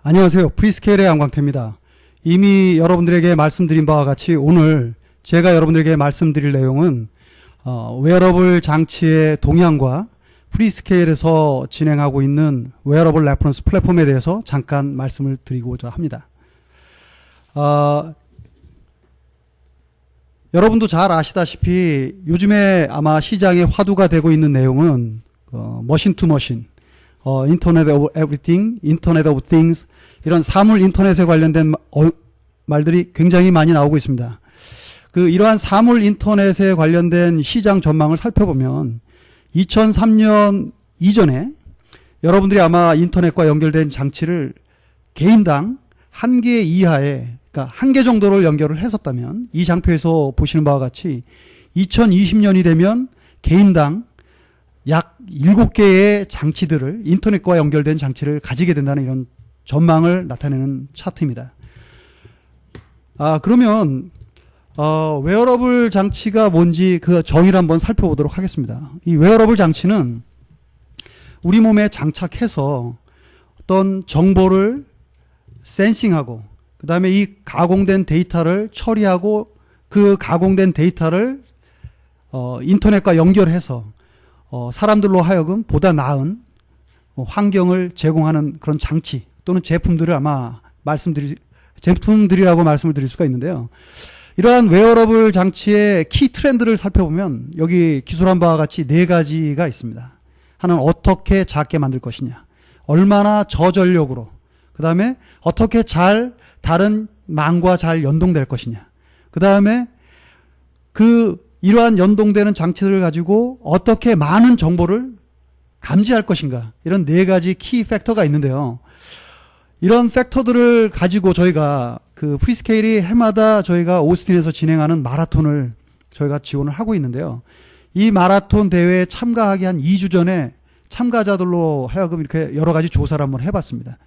안녕하세요. 프리스케일의 양광태입니다. 이미 여러분들에게 말씀드린 바와 같이 오늘 제가 여러분들에게 말씀드릴 내용은 웨어러블 장치의 동향과 프리스케일에서 진행하고 있는 웨어러블 레퍼런스 플랫폼에 대해서 잠깐 말씀을 드리고자 합니다. 여러분도 잘 아시다시피 요즘에 아마 시장에 화두가 되고 있는 내용은 머신 투 머신, 인터넷 오브 에브리띵, 인터넷 오브 띵스, 이런 사물 인터넷에 관련된 말들이 굉장히 많이 나오고 있습니다. 이러한 사물 인터넷에 관련된 시장 전망을 살펴보면 2003년 이전에 여러분들이 아마 인터넷과 연결된 장치를 개인당 1개 이하의, 그러니까 1개 정도를 연결을 했었다면 이 장표에서 보시는 바와 같이 2020년이 되면 개인당 약 7개의 장치들을, 인터넷과 연결된 장치를 가지게 된다는 이런 전망을 나타내는 차트입니다. 그러면 웨어러블 장치가 뭔지 그 정의를 한번 살펴보도록 하겠습니다. 이 웨어러블 장치는 우리 몸에 장착해서 어떤 정보를 센싱하고 그 다음에 이 가공된 데이터를 처리하고 그 가공된 데이터를 인터넷과 연결해서 사람들로 하여금 보다 나은 환경을 제공하는 그런 장치 또는 제품들을 아마 제품들이라고 말씀을 드릴 수가 있는데요. 이러한 웨어러블 장치의 키 트렌드를 살펴보면 여기 기술한 바와 같이 4가지가 있습니다. 하나는 어떻게 작게 만들 것이냐, 얼마나 저전력으로, 그 다음에 어떻게 다른 망과 잘 연동될 것이냐, 그 다음에 이러한 연동되는 장치들을 가지고 어떻게 많은 정보를 감지할 것인가, 이런 4가지 키 팩터가 있는데요. 이런 팩터들을 가지고 저희가 프리스케일이 해마다 저희가 오스틴에서 진행하는 마라톤을 저희가 지원을 하고 있는데요. 이 마라톤 대회에 참가하기 한 2주 전에 참가자들로 하여금 이렇게 여러 가지 조사를 한번 해봤습니다.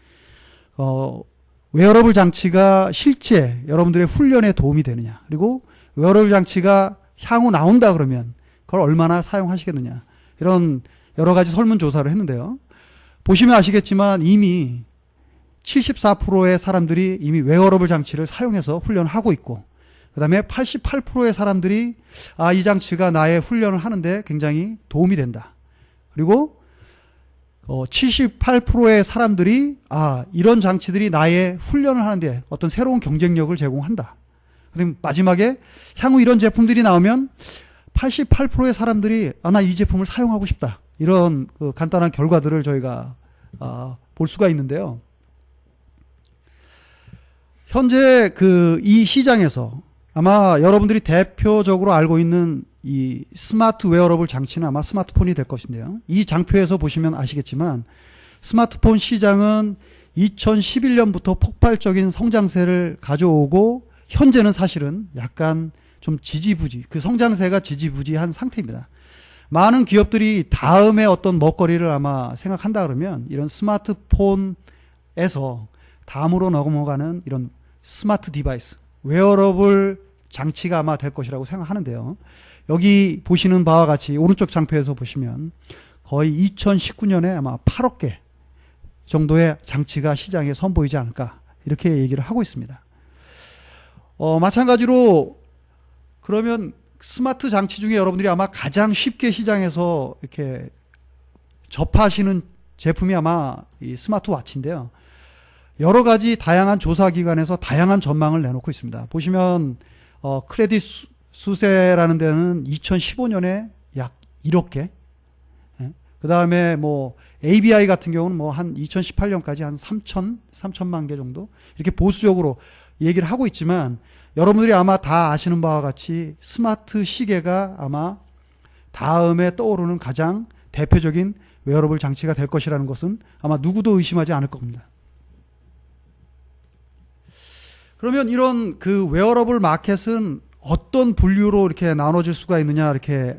웨어러블 장치가 실제 여러분들의 훈련에 도움이 되느냐, 그리고 웨어러블 장치가 향후 나온다 그러면 그걸 얼마나 사용하시겠느냐, 이런 여러 가지 설문조사를 했는데요. 보시면 아시겠지만 이미 74%의 사람들이 이미 웨어러블 장치를 사용해서 훈련을 하고 있고, 그 다음에 88%의 사람들이 이 장치가 나의 훈련을 하는데 굉장히 도움이 된다. 그리고 78%의 사람들이 이런 장치들이 나의 훈련을 하는데 어떤 새로운 경쟁력을 제공한다. 그다음 마지막에 향후 이런 제품들이 나오면 88%의 사람들이 나 이 제품을 사용하고 싶다. 이런 간단한 결과들을 저희가 볼 수가 있는데요. 현재 이 시장에서 아마 여러분들이 대표적으로 알고 있는 이 스마트 웨어러블 장치는 아마 스마트폰이 될 것인데요. 이 장표에서 보시면 아시겠지만 스마트폰 시장은 2011년부터 폭발적인 성장세를 가져오고 현재는 사실은 약간 좀 지지부지, 성장세가 지지부지한 상태입니다. 많은 기업들이 다음에 어떤 먹거리를 아마 생각한다 그러면 이런 스마트폰에서 다음으로 넘어가는 이런 스마트 디바이스, 웨어러블 장치가 아마 될 것이라고 생각하는데요. 여기 보시는 바와 같이 오른쪽 장표에서 보시면 거의 2019년에 아마 8억 개 정도의 장치가 시장에 선보이지 않을까, 이렇게 얘기를 하고 있습니다. 마찬가지로 그러면 스마트 장치 중에 여러분들이 아마 가장 쉽게 시장에서 이렇게 접하시는 제품이 아마 이 스마트워치인데요. 여러 가지 다양한 조사기관에서 다양한 전망을 내놓고 있습니다. 보시면 크레딧 수세라는 데는 2015년에 약 1억 개, 그 다음에 ABI 같은 경우는 한 2018년까지 한 3천만 개 정도, 이렇게 보수적으로 얘기를 하고 있지만 여러분들이 아마 다 아시는 바와 같이 스마트 시계가 아마 다음에 떠오르는 가장 대표적인 웨어러블 장치가 될 것이라는 것은 아마 누구도 의심하지 않을 겁니다. 그러면 이런 웨어러블 마켓은 어떤 분류로 이렇게 나눠질 수가 있느냐, 이렇게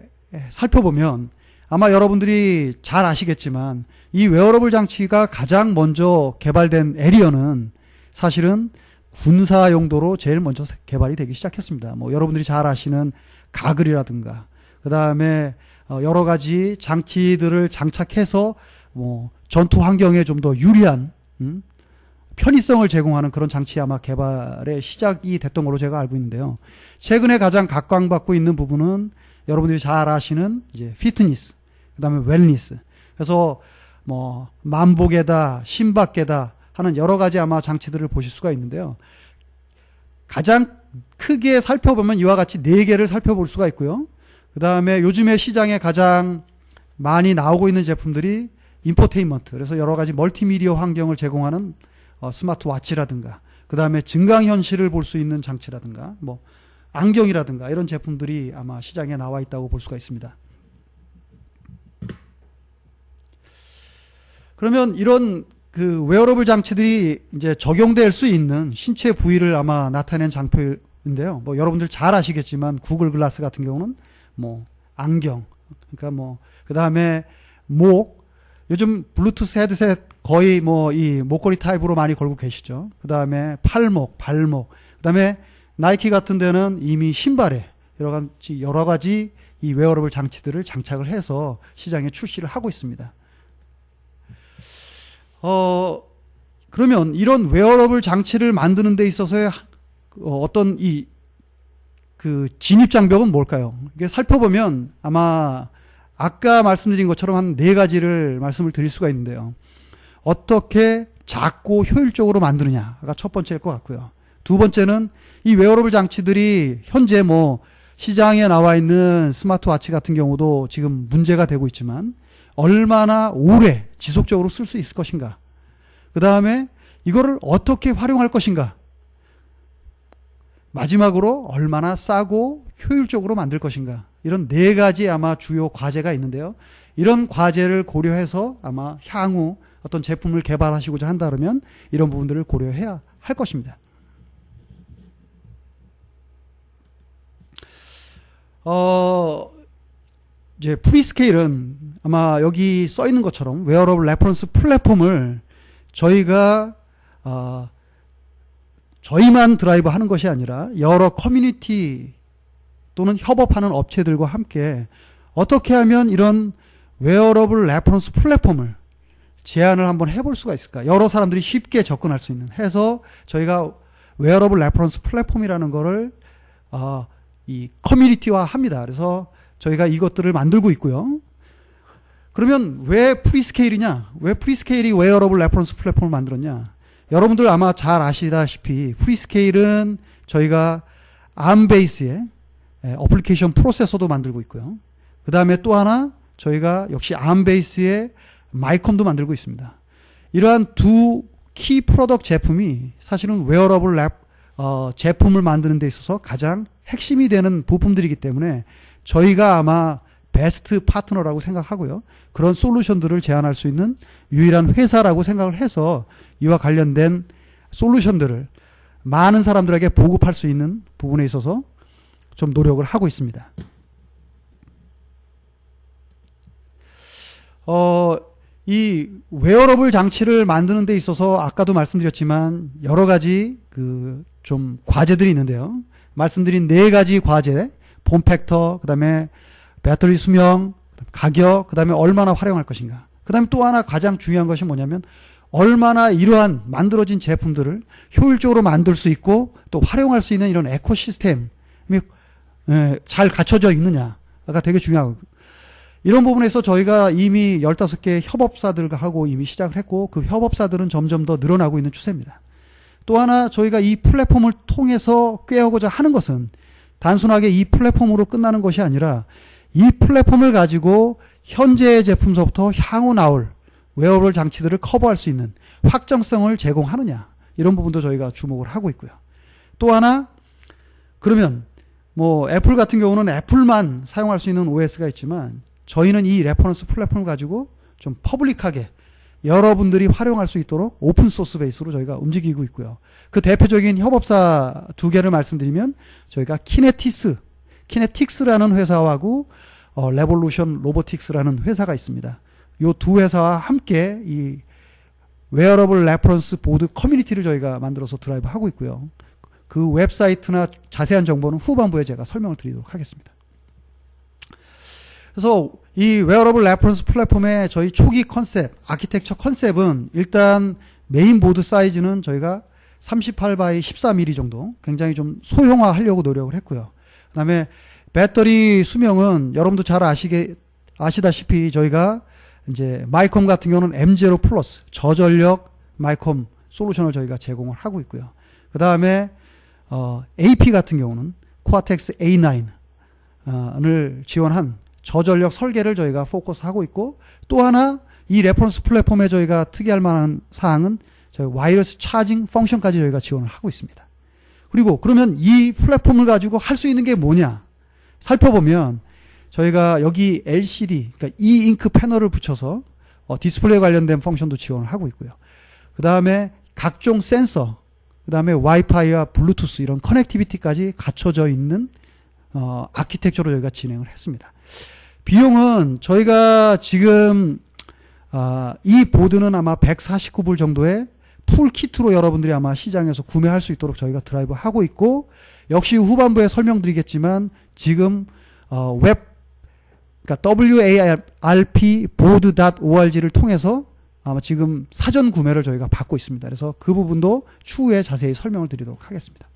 살펴보면 아마 여러분들이 잘 아시겠지만 이 웨어러블 장치가 가장 먼저 개발된 에리어는 사실은 군사 용도로 제일 먼저 개발이 되기 시작했습니다. 여러분들이 잘 아시는 가글이라든가, 그 다음에 여러 가지 장치들을 장착해서 전투 환경에 좀 더 유리한 편의성을 제공하는 그런 장치 아마 개발의 시작이 됐던 걸로 제가 알고 있는데요. 최근에 가장 각광받고 있는 부분은 여러분들이 잘 아시는 이제 피트니스, 그다음에 웰니스. 그래서 뭐 만보계다, 심박계다 하는 여러 가지 아마 장치들을 보실 수가 있는데요. 가장 크게 살펴보면 이와 같이 4개를 살펴볼 수가 있고요. 그다음에 요즘에 시장에 가장 많이 나오고 있는 제품들이 인포테인먼트, 그래서 여러 가지 멀티미디어 환경을 제공하는 스마트워치라든가, 그 다음에 증강현실을 볼 수 있는 장치라든가, 뭐 안경이라든가 이런 제품들이 아마 시장에 나와 있다고 볼 수가 있습니다. 그러면 이런 그 웨어러블 장치들이 이제 적용될 수 있는 신체 부위를 아마 나타낸 장표인데요. 뭐 여러분들 잘 아시겠지만 구글 글라스 같은 경우는 뭐 안경, 그러니까 뭐 그 다음에 목, 요즘 블루투스 헤드셋 거의 뭐 이 목걸이 타입으로 많이 걸고 계시죠. 그 다음에 팔목, 발목, 그 다음에 나이키 같은 데는 이미 신발에 여러 가지 이 웨어러블 장치들을 장착을 해서 시장에 출시를 하고 있습니다. 그러면 이런 웨어러블 장치를 만드는 데 있어서의 어떤 그 진입장벽은 뭘까요? 이게 살펴보면 아마 아까 말씀드린 것처럼 한 4가지를 말씀을 드릴 수가 있는데요. 어떻게 작고 효율적으로 만드느냐가 첫 번째일 것 같고요. 두 번째는 이 웨어러블 장치들이 현재 뭐 시장에 나와 있는 스마트워치 같은 경우도 지금 문제가 되고 있지만 얼마나 오래 지속적으로 쓸 수 있을 것인가. 그 다음에 이거를 어떻게 활용할 것인가. 마지막으로 얼마나 싸고 효율적으로 만들 것인가. 이런 4가지 아마 주요 과제가 있는데요. 이런 과제를 고려해서 아마 향후 어떤 제품을 개발하시고자 한다 그러면 이런 부분들을 고려해야 할 것입니다. 이제 프리스케일은 아마 여기 써 있는 것처럼 웨어러블 레퍼런스 플랫폼을 저희가 저희만 드라이브 하는 것이 아니라 여러 커뮤니티 또는 협업하는 업체들과 함께 어떻게 하면 이런 웨어러블 레퍼런스 플랫폼을 제안을 한번 해볼 수가 있을까? 여러 사람들이 쉽게 접근할 수 있는 해서 저희가 웨어러블 레퍼런스 플랫폼이라는 거를 이 커뮤니티화 합니다. 그래서 저희가 이것들을 만들고 있고요. 그러면 왜 프리스케일이냐? 왜 프리스케일이 웨어러블 레퍼런스 플랫폼을 만들었냐? 여러분들 아마 잘 아시다시피 프리스케일은 저희가 ARM 베이스의 어플리케이션 프로세서도 만들고 있고요. 그 다음에 또 하나 저희가 역시 ARM 베이스의 마이컴도 만들고 있습니다. 이러한 두 키 프로덕트 제품이 사실은 웨어러블 제품을 만드는 데 있어서 가장 핵심이 되는 부품들이기 때문에 저희가 아마 베스트 파트너라고 생각하고요. 그런 솔루션들을 제안할 수 있는 유일한 회사라고 생각을 해서 이와 관련된 솔루션들을 많은 사람들에게 보급할 수 있는 부분에 있어서 좀 노력을 하고 있습니다. 이 웨어러블 장치를 만드는 데 있어서 아까도 말씀드렸지만 여러 가지 좀 과제들이 있는데요. 말씀드린 4가지 과제, 폼팩터, 그 다음에 배터리 수명, 가격, 그 다음에 얼마나 활용할 것인가. 그 다음에 또 하나 가장 중요한 것이 뭐냐면 얼마나 이러한 만들어진 제품들을 효율적으로 만들 수 있고 또 활용할 수 있는 이런 에코시스템이 잘 갖춰져 있느냐가 되게 중요하고, 이런 부분에서 저희가 이미 15개 협업사들과 하고 이미 시작을 했고 그 협업사들은 점점 더 늘어나고 있는 추세입니다. 또 하나 저희가 이 플랫폼을 통해서 꾀하고자 하는 것은 단순하게 이 플랫폼으로 끝나는 것이 아니라 이 플랫폼을 가지고 현재의 제품서부터 향후 나올 웨어러블 장치들을 커버할 수 있는 확정성을 제공하느냐, 이런 부분도 저희가 주목을 하고 있고요. 또 하나, 그러면 뭐 애플 같은 경우는 애플만 사용할 수 있는 OS가 있지만 저희는 이 레퍼런스 플랫폼을 가지고 좀 퍼블릭하게 여러분들이 활용할 수 있도록 오픈소스 베이스로 저희가 움직이고 있고요. 그 대표적인 협업사 2개를 말씀드리면 저희가 키네틱스라는 회사하고 레볼루션 로보틱스라는 회사가 있습니다. 이 두 회사와 함께 이 웨어러블 레퍼런스 보드 커뮤니티를 저희가 만들어서 드라이브 하고 있고요. 그 웹사이트나 자세한 정보는 후반부에 제가 설명을 드리도록 하겠습니다. 그래서 이 웨어러블 레퍼런스 플랫폼의 저희 초기 컨셉, 아키텍처 컨셉은 일단 메인 보드 사이즈는 저희가 38 x 14mm 정도 굉장히 좀 소형화하려고 노력을 했고요. 그 다음에 배터리 수명은 여러분도 잘 아시다시피 저희가 이제 마이컴 같은 경우는 M0 플러스 저전력 마이컴 솔루션을 저희가 제공을 하고 있고요. 그 다음에 AP 같은 경우는 코아텍스 A9을 지원한 저전력 설계를 저희가 포커스하고 있고, 또 하나 이 레퍼런스 플랫폼에 저희가 특이할 만한 사항은 저희 와이어리스 차징 펑션까지 저희가 지원을 하고 있습니다. 그리고 그러면 이 플랫폼을 가지고 할 수 있는 게 뭐냐 살펴보면 저희가 여기 LCD, 그러니까 E-잉크 패널을 붙여서 디스플레이 관련된 펑션도 지원을 하고 있고요. 그 다음에 각종 센서, 그 다음에 와이파이와 블루투스 이런 커넥티비티까지 갖춰져 있는 아키텍처로 저희가 진행을 했습니다. 비용은 저희가 지금 이 보드는 아마 149불 정도의 풀 키트로 여러분들이 아마 시장에서 구매할 수 있도록 저희가 드라이브 하고 있고, 역시 후반부에 설명드리겠지만 지금 그러니까 warpboard.org를 통해서 아마 지금 사전 구매를 저희가 받고 있습니다. 그래서 그 부분도 추후에 자세히 설명을 드리도록 하겠습니다.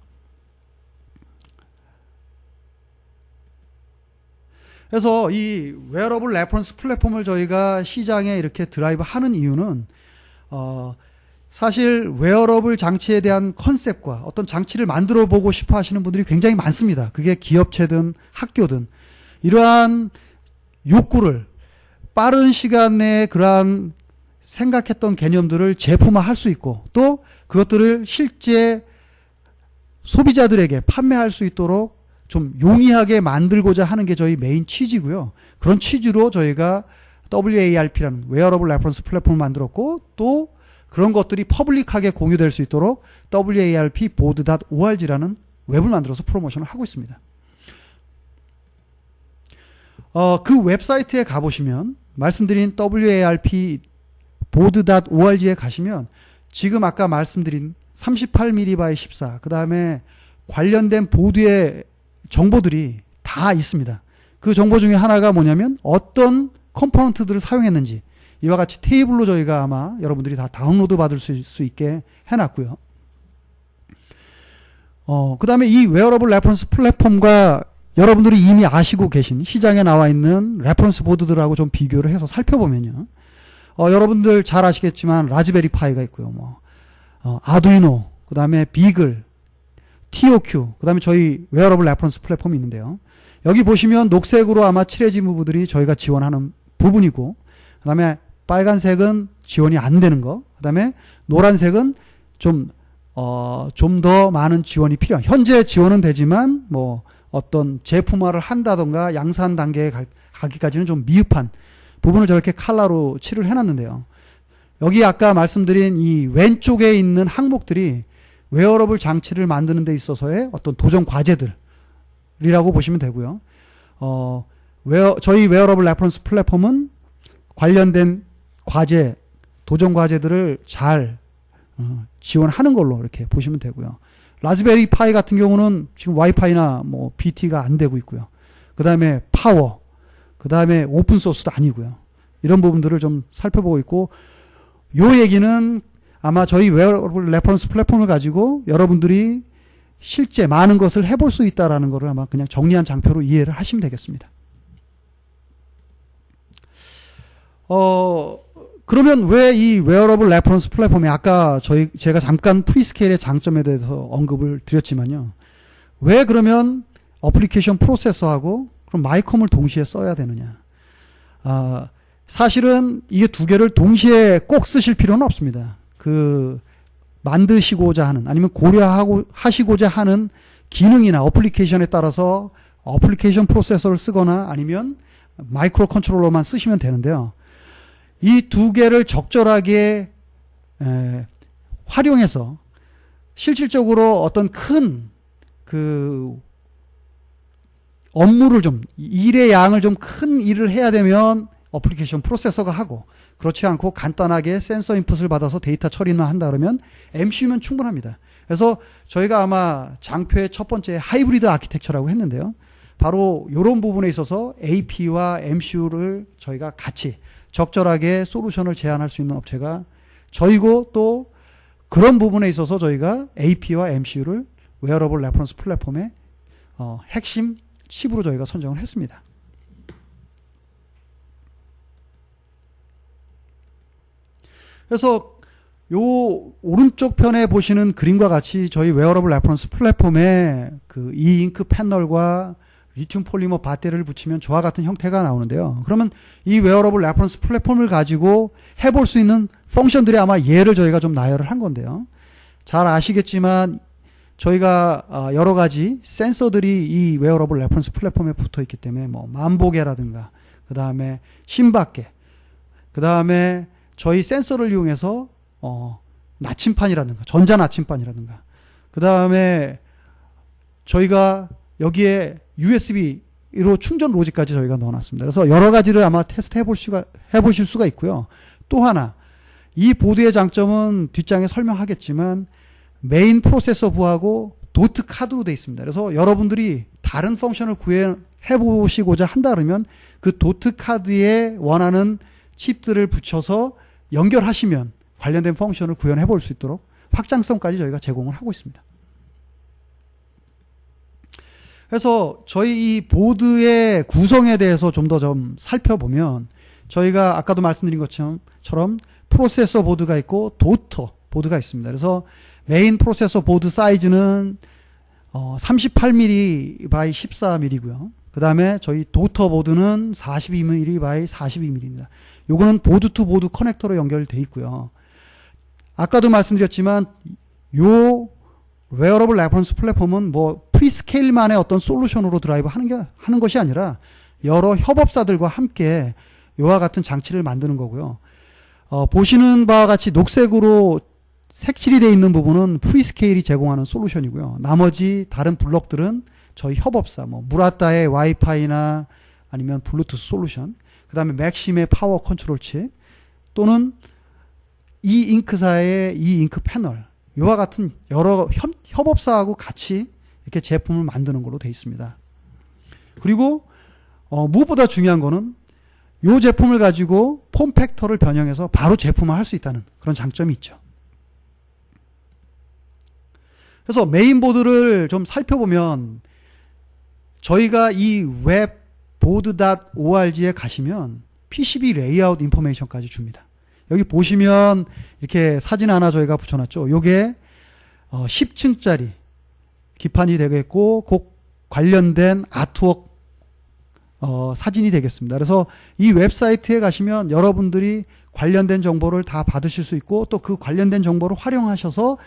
그래서 이 웨어러블 레퍼런스 플랫폼을 저희가 시장에 이렇게 드라이브 하는 이유는 사실 웨어러블 장치에 대한 컨셉과 어떤 장치를 만들어 보고 싶어 하시는 분들이 굉장히 많습니다. 그게 기업체든 학교든 이러한 욕구를 빠른 시간 내에 그러한 생각했던 개념들을 제품화할 수 있고, 또 그것들을 실제 소비자들에게 판매할 수 있도록 좀 용이하게 만들고자 하는 게 저희 메인 취지고요. 그런 취지로 저희가 WARP라는 웨어러블 레퍼런스 플랫폼을 만들었고, 또 그런 것들이 퍼블릭하게 공유될 수 있도록 warpboard.org라는 웹을 만들어서 프로모션을 하고 있습니다. 그 웹사이트에 가보시면 말씀드린 warpboard.org에 가시면 지금 아까 말씀드린 38mm x 14, 그 다음에 관련된 보드의 정보들이 다 있습니다. 그 정보 중에 하나가 뭐냐면 어떤 컴포넌트들을 사용했는지 이와 같이 테이블로 저희가 아마 여러분들이 다 다운로드 받을 수 있게 해놨고요. 그 다음에 이 웨어러블 레퍼런스 플랫폼과 여러분들이 이미 아시고 계신 시장에 나와 있는 레퍼런스 보드들하고 좀 비교를 해서 살펴보면요. 여러분들 잘 아시겠지만 라즈베리 파이가 있고요. 아두이노, 그 다음에 비글, TOQ, 그 다음에 저희 웨어러블 레퍼런스 플랫폼이 있는데요. 여기 보시면 녹색으로 아마 칠해진 부분들이 저희가 지원하는 부분이고, 그 다음에 빨간색은 지원이 안 되는 거, 그 다음에 노란색은 좀 더 많은 지원이 필요한, 현재 지원은 되지만 뭐 어떤 제품화를 한다던가 양산 단계에 가기까지는 좀 미흡한 부분을 저렇게 컬러로 칠을 해놨는데요. 여기 아까 말씀드린 이 왼쪽에 있는 항목들이 웨어러블 장치를 만드는 데 있어서의 어떤 도전 과제들이라고 보시면 되고요. 저희 웨어러블 레퍼런스 플랫폼은 관련된 과제, 도전 과제들을 잘 지원하는 걸로 이렇게 보시면 되고요. 라즈베리 파이 같은 경우는 지금 와이파이나 뭐 BT가 안 되고 있고요. 그 다음에 파워, 그 다음에 오픈 소스도 아니고요. 이런 부분들을 좀 살펴보고 있고, 요 얘기는 아마 저희 웨어러블 레퍼런스 플랫폼을 가지고 여러분들이 실제 많은 것을 해볼 수 있다라는 것을 아마 그냥 정리한 장표로 이해를 하시면 되겠습니다. 그러면 왜 이 웨어러블 레퍼런스 플랫폼에 아까 제가 잠깐 프리스케일의 장점에 대해서 언급을 드렸지만요. 왜 그러면 어플리케이션 프로세서하고 그럼 마이컴을 동시에 써야 되느냐. 사실은 이 두 개를 동시에 꼭 쓰실 필요는 없습니다. 만드시고자 하는, 아니면 하시고자 하는 기능이나 어플리케이션에 따라서 어플리케이션 프로세서를 쓰거나 아니면 마이크로 컨트롤러만 쓰시면 되는데요. 이 두 개를 적절하게 활용해서 실질적으로 어떤 큰 업무를 일의 양을 좀 큰 일을 해야 되면 어플리케이션 프로세서가 하고, 그렇지 않고 간단하게 센서 인풋을 받아서 데이터 처리만 한다 그러면 MCU면 충분합니다. 그래서 저희가 아마 장표의 첫 번째 하이브리드 아키텍처라고 했는데요. 바로 이런 부분에 있어서 AP와 MCU를 저희가 같이 적절하게 솔루션을 제안할 수 있는 업체가 저희고, 또 그런 부분에 있어서 저희가 AP와 MCU를 웨어러블 레퍼런스 플랫폼의 핵심 칩으로 저희가 선정을 했습니다. 그래서 요 오른쪽 편에 보시는 그림과 같이 저희 웨어러블 레퍼런스 플랫폼에 그 E-잉크 패널과 리튬 폴리머 배터리를 붙이면 저와 같은 형태가 나오는데요. 그러면 이 웨어러블 레퍼런스 플랫폼을 가지고 해볼 수 있는 펑션들이 아마 얘를 저희가 좀 나열을 한 건데요. 잘 아시겠지만 저희가 여러 가지 센서들이 이 웨어러블 레퍼런스 플랫폼에 붙어 있기 때문에 뭐 만보계라든가 그 다음에 심박계 그 다음에 저희 센서를 이용해서 나침판이라든가 전자 나침판이라든가 그 다음에 저희가 여기에 USB로 충전 로직까지 저희가 넣어놨습니다. 그래서 여러 가지를 아마 테스트 해보실 수가 있고요. 또 하나 이 보드의 장점은 뒷장에 설명하겠지만 메인 프로세서 부하고 도트 카드로 되어 있습니다. 그래서 여러분들이 다른 펑션을 구현해 보시고자 한다 그러면 그 도트 카드에 원하는 칩들을 붙여서 연결하시면 관련된 펑션을 구현해 볼 수 있도록 확장성까지 저희가 제공을 하고 있습니다. 그래서 저희 이 보드의 구성에 대해서 좀 더 살펴보면 저희가 아까도 말씀드린 것처럼 프로세서 보드가 있고 도터 보드가 있습니다. 그래서 메인 프로세서 보드 사이즈는 38mm by 14mm고요. 그 다음에 저희 도터 보드는 42mm by 42mm입니다. 요거는 보드 투 보드 커넥터로 연결되어 있고요. 아까도 말씀드렸지만 요 웨어러블 레퍼런스 플랫폼은 뭐 프리스케일만의 어떤 솔루션으로 드라이브 하는 것이 아니라 여러 협업사들과 함께 이와 같은 장치를 만드는 거고요. 보시는 바와 같이 녹색으로 색칠이 되어 있는 부분은 프리스케일이 제공하는 솔루션이고요. 나머지 다른 블록들은 저희 협업사, 뭐 무라타의 와이파이나 아니면 블루투스 솔루션, 그 다음에 맥심의 파워 컨트롤 칩, 또는 E-잉크사의 E-잉크 패널, 이와 같은 여러 협업사하고 같이 이렇게 제품을 만드는 걸로 되어 있습니다. 그리고 무엇보다 중요한 거는 이 제품을 가지고 폼팩터를 변형해서 바로 제품화할 수 있다는 그런 장점이 있죠. 그래서 메인보드를 좀 살펴보면 저희가 이 webboard.org에 가시면 PCB 레이아웃 인포메이션까지 줍니다. 여기 보시면 이렇게 사진 하나 저희가 붙여놨죠. 요게 10층짜리 기판이 되겠고 그 관련된 아트웍 사진이 되겠습니다. 그래서 이 웹사이트에 가시면 여러분들이 관련된 정보를 다 받으실 수 있고 또 그 관련된 정보를 활용하셔서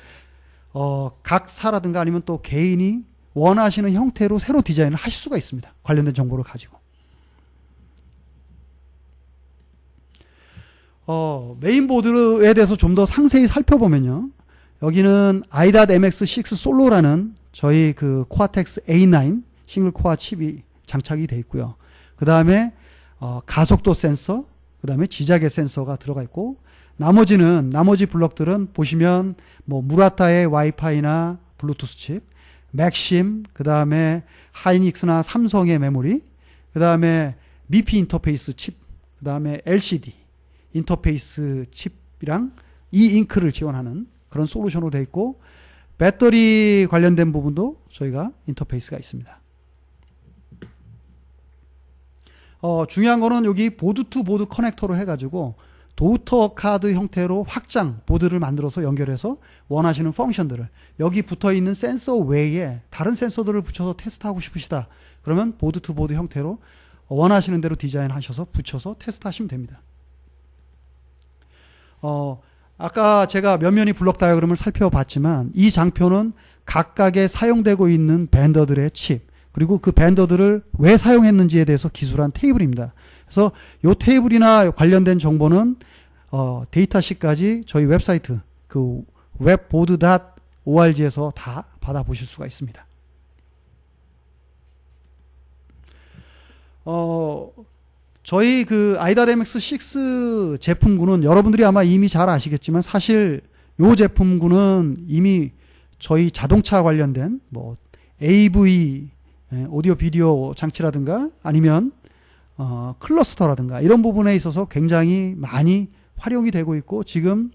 각 사라든가 아니면 또 개인이 원하시는 형태로 새로 디자인을 하실 수가 있습니다. 관련된 정보를 가지고. 메인보드에 대해서 좀 더 상세히 살펴보면요. 여기는 i.mx6 솔로라는 저희 그 코아텍스 A9 싱글 코어 칩이 장착이 되어 있고요. 그 다음에 가속도 센서, 그 다음에 지자계 센서가 들어가 있고 나머지 블럭들은 보시면 뭐 무라타의 와이파이나 블루투스 칩, 맥심, 그 다음에 하이닉스나 삼성의 메모리, 그 다음에 미피 인터페이스 칩, 그 다음에 LCD 인터페이스 칩이랑 E-잉크를 지원하는 그런 솔루션으로 되어 있고 배터리 관련된 부분도 저희가 인터페이스가 있습니다. 중요한 거는 여기 보드 투 보드 커넥터로 해가지고 도터 카드 형태로 확장 보드를 만들어서 연결해서 원하시는 펑션들을 여기 붙어 있는 센서 외에 다른 센서들을 붙여서 테스트하고 싶으시다. 그러면 보드 투 보드 형태로 원하시는 대로 디자인하셔서 붙여서 테스트하시면 됩니다. 아까 제가 면면이 블록 다이어그램을 살펴봤지만 이 장표는 각각에 사용되고 있는 벤더들의 칩 그리고 그 벤더들을 왜 사용했는지에 대해서 기술한 테이블입니다. 그래서 이 테이블이나 관련된 정보는 데이터시까지 저희 웹사이트 그 webboard.org에서 다 받아보실 수가 있습니다. 저희 그 i.mx6 제품군은 여러분들이 아마 이미 잘 아시겠지만 사실 이 제품군은 이미 저희 자동차 관련된 뭐 AV 오디오 비디오 장치라든가 아니면 클러스터라든가 이런 부분에 있어서 굉장히 많이 활용이 되고 있고 지금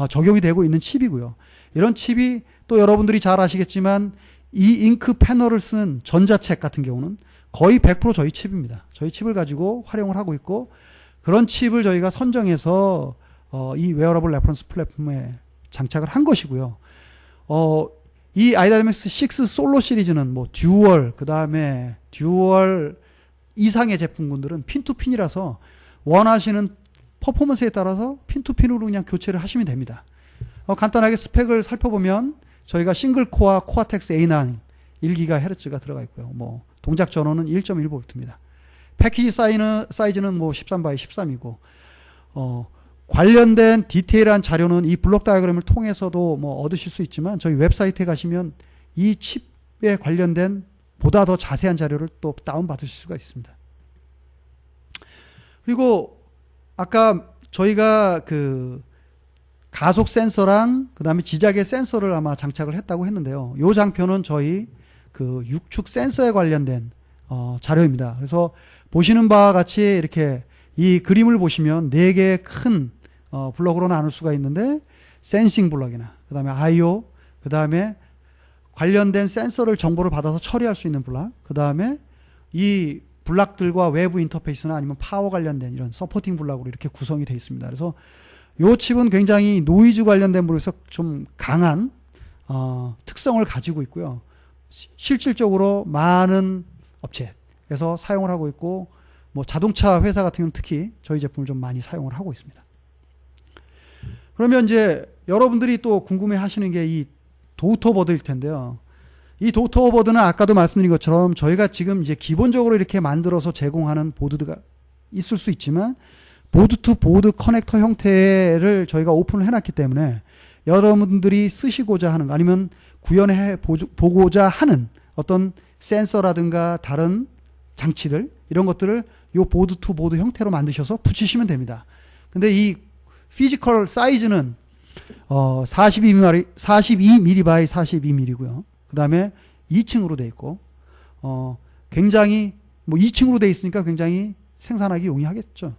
적용이 되고 있는 칩이고요. 이런 칩이 또 여러분들이 잘 아시겠지만 이 잉크 패널을 쓴 전자책 같은 경우는 거의 100% 저희 칩입니다. 저희 칩을 가지고 활용을 하고 있고 그런 칩을 저희가 선정해서 이 웨어러블 레퍼런스 플랫폼에 장착을 한 것이고요. 이 아이다이맥스 6 솔로 시리즈는 뭐 듀얼, 그 다음에 듀얼 이상의 제품군들은 핀투핀이라서 원하시는 퍼포먼스에 따라서 핀투핀으로 그냥 교체를 하시면 됩니다. 간단하게 스펙을 살펴보면 저희가 싱글 코어 코아텍스 A9 1GHz가 들어가 있고요. 뭐 동작 전원은 1.1V입니다. 패키지 사이즈는 뭐 13x13이고 관련된 디테일한 자료는 이 블록 다이어그램을 통해서도 뭐 얻으실 수 있지만 저희 웹사이트에 가시면 이 칩에 관련된 보다 더 자세한 자료를 또 다운받으실 수가 있습니다. 그리고 아까 저희가 그 가속 센서랑 그 다음에 지자계 센서를 아마 장착을 했다고 했는데요. 이 장표는 저희 그 6축 센서에 관련된 자료입니다. 그래서 보시는 바와 같이 이렇게 이 그림을 보시면 4개의 큰 블럭으로 나눌 수가 있는데 센싱 블럭이나 그 다음에 IO, 그 다음에 관련된 센서를 정보를 받아서 처리할 수 있는 블럭, 그 다음에 이 블락들과 외부 인터페이스나 아니면 파워 관련된 이런 서포팅 블락으로 이렇게 구성이 되어 있습니다. 그래서 이 칩은 굉장히 노이즈 관련된 부분에서 좀 강한 특성을 가지고 있고요. 실질적으로 많은 업체에서 사용을 하고 있고 뭐 자동차 회사 같은 경우는 특히 저희 제품을 좀 많이 사용을 하고 있습니다. 그러면 이제 여러분들이 또 궁금해 하시는 게 이 도우터보드일 텐데요. 이 도우터보드는 아까도 말씀드린 것처럼 저희가 지금 이제 기본적으로 이렇게 만들어서 제공하는 보드가 있을 수 있지만 보드 투 보드 커넥터 형태를 저희가 오픈을 해놨기 때문에 여러분들이 쓰시고자 하는 아니면 구현해 보고자 하는 어떤 센서라든가 다른 장치들 이런 것들을 이 보드 투 보드 형태로 만드셔서 붙이시면 됩니다. 근데 이 피지컬 사이즈는 42mm by 42mm고요. 그 다음에 2층으로 되어 있고 굉장히 뭐 2층으로 되어 있으니까 굉장히 생산하기 용이하겠죠.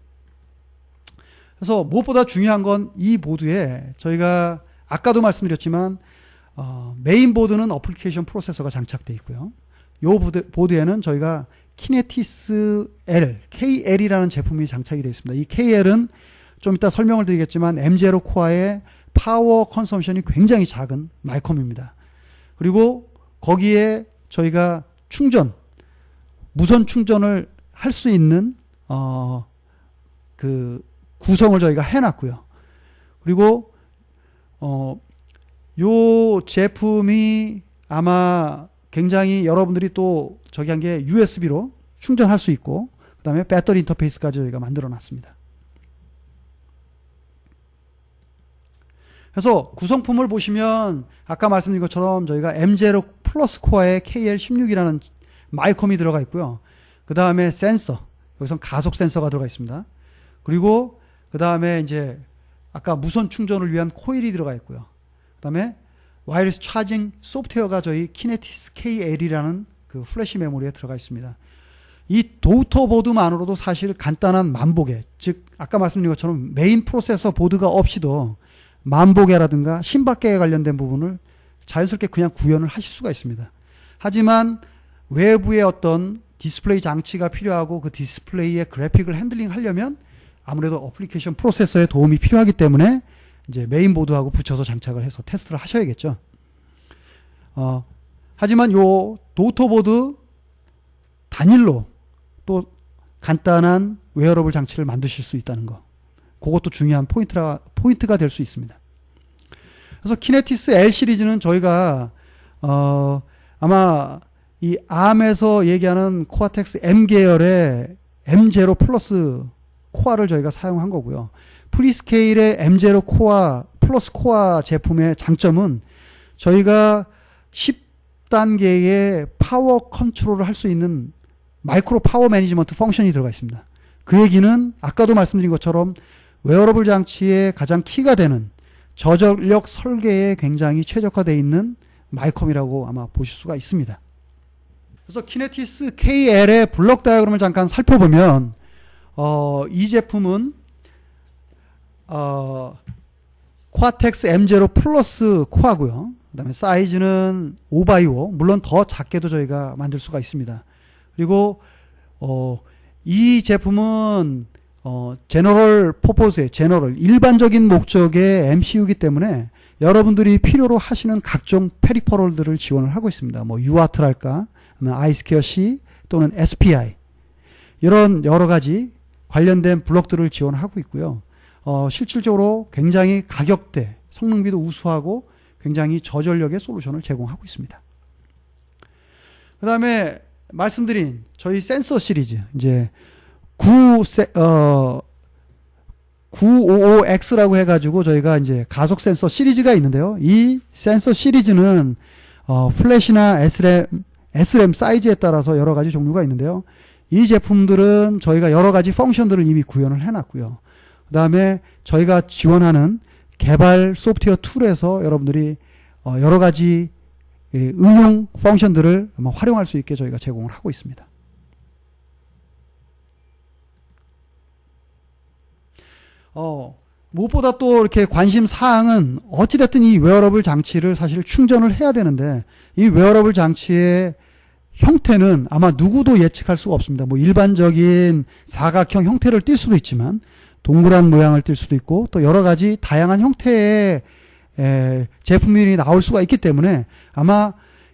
그래서 무엇보다 중요한 건 이 보드에 저희가 아까도 말씀드렸지만 메인 보드는 어플리케이션 프로세서가 장착되어 있고요. 이 보드에는 저희가 키네티스 L, KL이라는 제품이 장착이 되어 있습니다. 이 KL은 좀 이따 설명을 드리겠지만 M0 코어의 파워 컨섬션이 굉장히 작은 마이컴입니다. 그리고 거기에 저희가 무선 충전을 할 수 있는 그 구성을 저희가 해놨고요. 그리고 요 제품이 아마 굉장히 여러분들이 또 저기 한 게 USB로 충전할 수 있고 그 다음에 배터리 인터페이스까지 저희가 만들어 놨습니다. 그래서 구성품을 보시면 아까 말씀드린 것처럼 저희가 M0 플러스 코어에 KL16이라는 마이컴이 들어가 있고요. 그 다음에 센서, 여기서 가속 센서가 들어가 있습니다. 그리고 그 다음에 이제 아까 무선 충전을 위한 코일이 들어가 있고요. 그 다음에 와이어리스 차징 소프트웨어가 저희 키네티스 KL이라는 그 플래시 메모리에 들어가 있습니다. 이 도우터보드만으로도 사실 간단한 만보개, 즉 아까 말씀드린 것처럼 메인 프로세서 보드가 없이도 만보개라든가 심박계에 관련된 부분을 자연스럽게 그냥 구현을 하실 수가 있습니다. 하지만 외부의 어떤 디스플레이 장치가 필요하고 그 디스플레이의 그래픽을 핸들링 하려면 아무래도 어플리케이션 프로세서의 도움이 필요하기 때문에 이제 메인보드하고 붙여서 장착을 해서 테스트를 하셔야겠죠. 하지만 요 도우터보드 단일로 또 간단한 웨어러블 장치를 만드실 수 있다는 거. 그것도 중요한 포인트가 될 수 있습니다. 그래서 키네티스 L 시리즈는 저희가 아마 이 ARM에서 얘기하는 코아텍스 M 계열의 M0 플러스 코어를 저희가 사용한 거고요. 프리스케일의 M0 코어 플러스 코어 제품의 장점은 저희가 10단계의 파워 컨트롤을 할 수 있는 마이크로 파워 매니지먼트 펑션이 들어가 있습니다. 그 얘기는 아까도 말씀드린 것처럼 웨어러블 장치의 가장 키가 되는 저전력 설계에 굉장히 최적화되어 있는 마이컴이라고 아마 보실 수가 있습니다. 그래서 키네티스 KL의 블록 다이어그램을 잠깐 살펴보면 이 제품은 코아텍스 M0 플러스 코어고요. 그 다음에 사이즈는 5x5, 물론 더 작게도 저희가 만들 수가 있습니다. 그리고 이 제품은 제너럴 퍼포스의 일반적인 목적의 MCU이기 때문에 여러분들이 필요로 하시는 각종 페리퍼럴들을 지원을 하고 있습니다. 뭐 UART랄까, 아이스케어 C 또는 SPI 이런 여러 가지 관련된 블록들을 지원하고 있고요. 실질적으로 굉장히 가격대, 성능비도 우수하고 굉장히 저전력의 솔루션을 제공하고 있습니다. 그 다음에 말씀드린 저희 센서 시리즈, 이제 955X라고 해가지고 저희가 이제 가속 센서 시리즈가 있는데요. 이 센서 시리즈는 플래시나 SRAM 사이즈에 따라서 여러 가지 종류가 있는데요. 이 제품들은 저희가 여러 가지 펑션들을 이미 구현을 해놨고요. 그 다음에 저희가 지원하는 개발 소프트웨어 툴에서 여러분들이 여러 가지 응용 펑션들을 활용할 수 있게 저희가 제공을 하고 있습니다. 무엇보다 또 이렇게 관심 사항은 어찌됐든 이 웨어러블 장치를 사실 충전을 해야 되는데 이 웨어러블 장치의 형태는 아마 누구도 예측할 수가 없습니다. 뭐 일반적인 사각형 형태를 띌 수도 있지만 동그란 모양을 띌 수도 있고 또 여러 가지 다양한 형태의 제품들이 나올 수가 있기 때문에 아마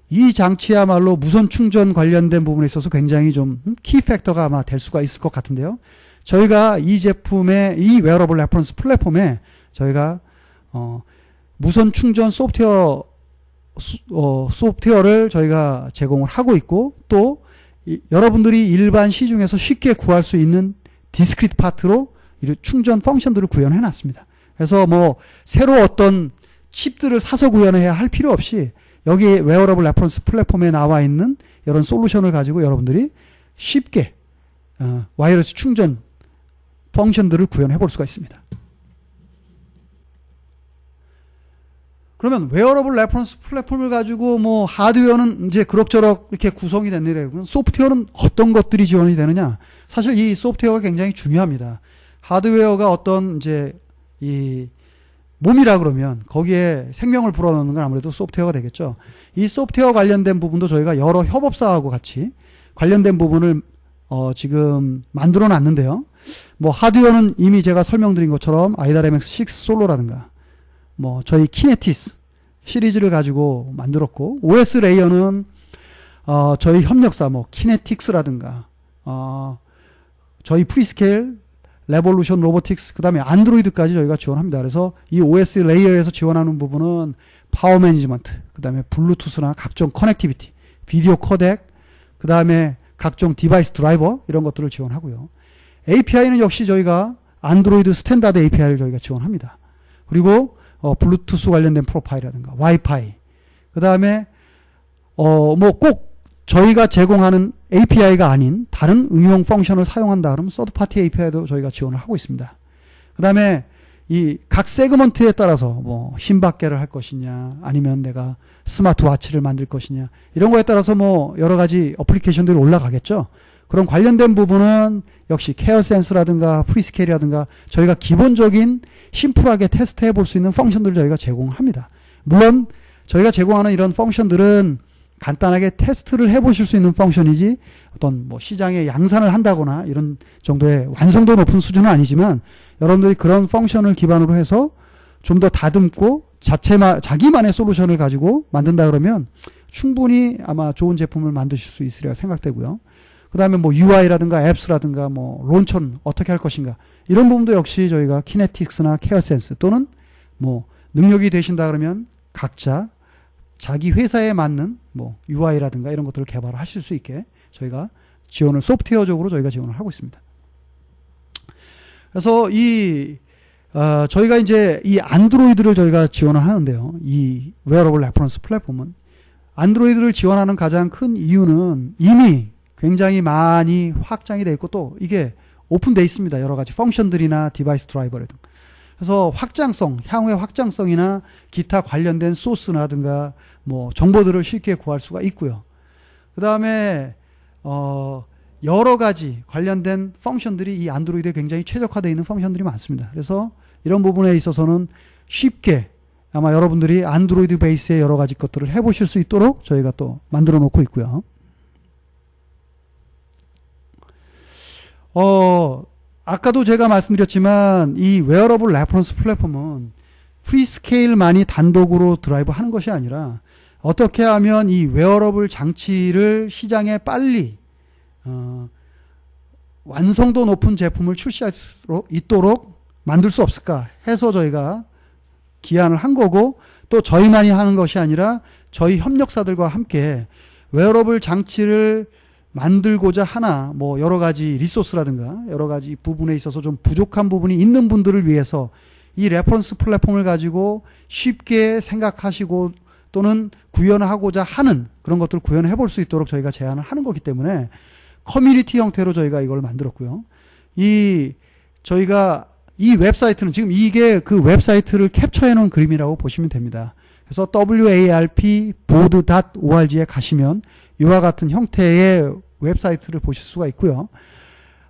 이 장치야말로 무선 충전 관련된 부분에 있어서 굉장히 좀 키팩터가 아마 될 수가 있을 것 같은데요. 저희가 이 제품의 이 웨어러블 레퍼런스 플랫폼에 저희가 무선 충전 소프트웨어를 저희가 제공을 하고 있고 또 여러분들이 일반 시중에서 쉽게 구할 수 있는 디스크리트 파트로 이 충전 펑션들을 구현해 놨습니다. 그래서 뭐 새로 어떤 칩들을 사서 구현해야 할 필요 없이 여기 웨어러블 레퍼런스 플랫폼에 나와 있는 이런 솔루션을 가지고 여러분들이 쉽게 와이어리스 충전 펑션들을 구현해 볼 수가 있습니다. 그러면 웨어러블 레퍼런스 플랫폼을 가지고 뭐 하드웨어는 이제 그럭저럭 이렇게 구성이 됐는데 소프트웨어는 어떤 것들이 지원이 되느냐? 사실 이 소프트웨어가 굉장히 중요합니다. 하드웨어가 어떤 이제 이 몸이라 그러면 거기에 생명을 불어넣는 건 아무래도 소프트웨어가 되겠죠. 이 소프트웨어 관련된 부분도 저희가 여러 협업사하고 같이 관련된 부분을 지금 만들어 놨는데요. 뭐 하드웨어는 이미 제가 설명드린 것처럼 IDAR-MX6 솔로라든가 뭐 저희 키네티스 시리즈를 가지고 만들었고 OS 레이어는 저희 협력사 뭐 키네틱스라든가 저희 프리스케일 레볼루션 로보틱스 그 다음에 안드로이드까지 저희가 지원합니다. 그래서 이 OS 레이어에서 지원하는 부분은 파워 매니지먼트 그 다음에 블루투스나 각종 커넥티비티 비디오 코덱 그 다음에 각종 디바이스 드라이버 이런 것들을 지원하고요. API는 역시 저희가 안드로이드 스탠다드 API를 저희가 지원합니다. 그리고 블루투스 관련된 프로파일이라든가 와이파이 그 다음에 뭐 꼭 저희가 제공하는 API가 아닌 다른 응용 펑션을 사용한다 그러면 서드파티 API도 저희가 지원을 하고 있습니다. 그 다음에 이 각 세그먼트에 따라서 뭐 힘박계를 할 것이냐 아니면 내가 스마트워치를 만들 것이냐 이런 거에 따라서 뭐 여러 가지 어플리케이션들이 올라가겠죠. 그런 관련된 부분은 역시 케어 센스라든가 프리스케일이라든가 저희가 기본적인 심플하게 테스트해 볼 수 있는 펑션들을 저희가 제공합니다. 물론 저희가 제공하는 이런 펑션들은 간단하게 테스트를 해 보실 수 있는 펑션이지 어떤 뭐 시장에 양산을 한다거나 이런 정도의 완성도 높은 수준은 아니지만 여러분들이 그런 펑션을 기반으로 해서 좀 더 다듬고 자기만의 솔루션을 가지고 만든다 그러면 충분히 아마 좋은 제품을 만드실 수 있으리라 생각되고요. 그 다음에 뭐 UI라든가 앱스라든가 뭐 론처는 어떻게 할 것인가 이런 부분도 역시 저희가 키네틱스나 케어센스 또는 뭐 능력이 되신다 그러면 각자 자기 회사에 맞는 뭐 UI라든가 이런 것들을 개발하실 수 있게 저희가 지원을 소프트웨어적으로 저희가 지원을 하고 있습니다. 그래서 저희가 이제 이 안드로이드를 저희가 지원을 하는데요. 이 웨어러블 레퍼런스 플랫폼은 안드로이드를 지원하는 가장 큰 이유는 이미 굉장히 많이 확장이 되어 있고 또 이게 오픈되어 있습니다. 여러 가지 펑션들이나 디바이스 드라이버라든가. 그래서 향후의 확장성이나 기타 관련된 소스라든가 뭐 정보들을 쉽게 구할 수가 있고요. 그 다음에 여러 가지 관련된 펑션들이 이 안드로이드에 굉장히 최적화되어 있는 펑션들이 많습니다. 그래서 이런 부분에 있어서는 쉽게 아마 여러분들이 안드로이드 베이스의 여러 가지 것들을 해보실 수 있도록 저희가 또 만들어 놓고 있고요. 아까도 제가 말씀드렸지만 이 웨어러블 레퍼런스 플랫폼은 프리스케일만이 단독으로 드라이브 하는 것이 아니라 어떻게 하면 이 웨어러블 장치를 시장에 빨리 완성도 높은 제품을 출시할 수 있도록 만들 수 없을까 해서 저희가 기한을 한 거고, 또 저희만이 하는 것이 아니라 저희 협력사들과 함께 웨어러블 장치를 만들고자 하나 뭐 여러 가지 리소스라든가 여러 가지 부분에 있어서 좀 부족한 부분이 있는 분들을 위해서 이 레퍼런스 플랫폼을 가지고 쉽게 생각하시고 또는 구현하고자 하는 그런 것들을 구현해 볼 수 있도록 저희가 제안을 하는 거기 때문에 커뮤니티 형태로 저희가 이걸 만들었고요. 저희가 이 웹사이트는 지금 이게 그 웹사이트를 캡처해 놓은 그림이라고 보시면 됩니다. 그래서 warp.board.org에 가시면 이와 같은 형태의 웹사이트를 보실 수가 있고요.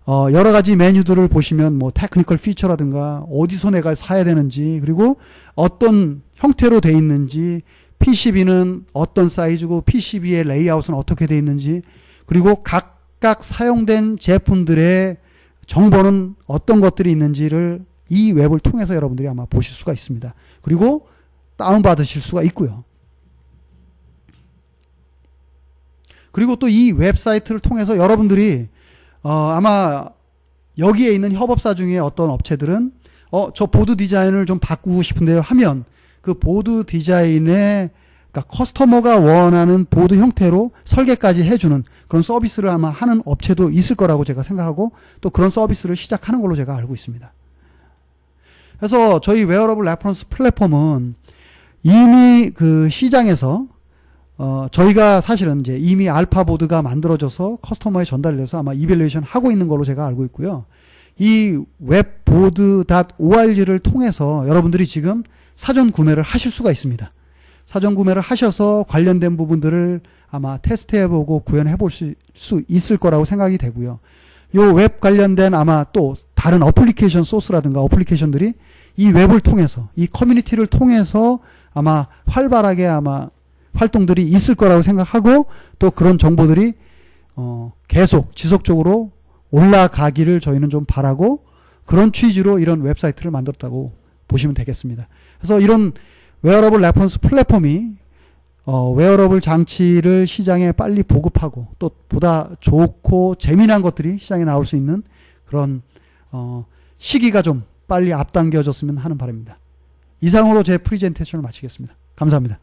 여러 가지 메뉴들을 보시면 뭐 테크니컬 피처라든가 어디서 내가 사야 되는지, 그리고 어떤 형태로 돼 있는지, PCB는 어떤 사이즈고 PCB의 레이아웃은 어떻게 돼 있는지, 그리고 각각 사용된 제품들의 정보는 어떤 것들이 있는지를 이 웹을 통해서 여러분들이 아마 보실 수가 있습니다. 그리고 다운받으실 수가 있고요. 그리고 또 이 웹사이트를 통해서 여러분들이 아마 여기에 있는 협업사 중에 어떤 업체들은 저 보드 디자인을 좀 바꾸고 싶은데요 하면 그 보드 디자인에 그러니까 커스터머가 원하는 보드 형태로 설계까지 해주는 그런 서비스를 아마 하는 업체도 있을 거라고 제가 생각하고, 또 그런 서비스를 시작하는 걸로 제가 알고 있습니다. 그래서 저희 웨어러블 레퍼런스 플랫폼은 이미 그 시장에서 저희가 사실은 이제 이미 알파 보드가 만들어져서 커스터머에 전달이 돼서 아마 이밸류에이션 하고 있는 걸로 제가 알고 있고요. 이 webboard.org를 통해서 여러분들이 지금 사전 구매를 하실 수가 있습니다. 사전 구매를 하셔서 관련된 부분들을 아마 테스트해보고 구현해볼 수 있을 거라고 생각이 되고요. 요 웹 관련된 아마 또 다른 어플리케이션 소스라든가 어플리케이션들이 이 웹을 통해서, 이 커뮤니티를 통해서 아마 활발하게 아마 활동들이 있을 거라고 생각하고, 또 그런 정보들이 계속 지속적으로 올라가기를 저희는 좀 바라고, 그런 취지로 이런 웹사이트를 만들었다고 보시면 되겠습니다. 그래서 이런 웨어러블 레퍼런스 플랫폼이 웨어러블 장치를 시장에 빨리 보급하고 또 보다 좋고 재미난 것들이 시장에 나올 수 있는 그런 시기가 좀 빨리 앞당겨졌으면 하는 바람입니다. 이상으로 제 프리젠테이션을 마치겠습니다. 감사합니다.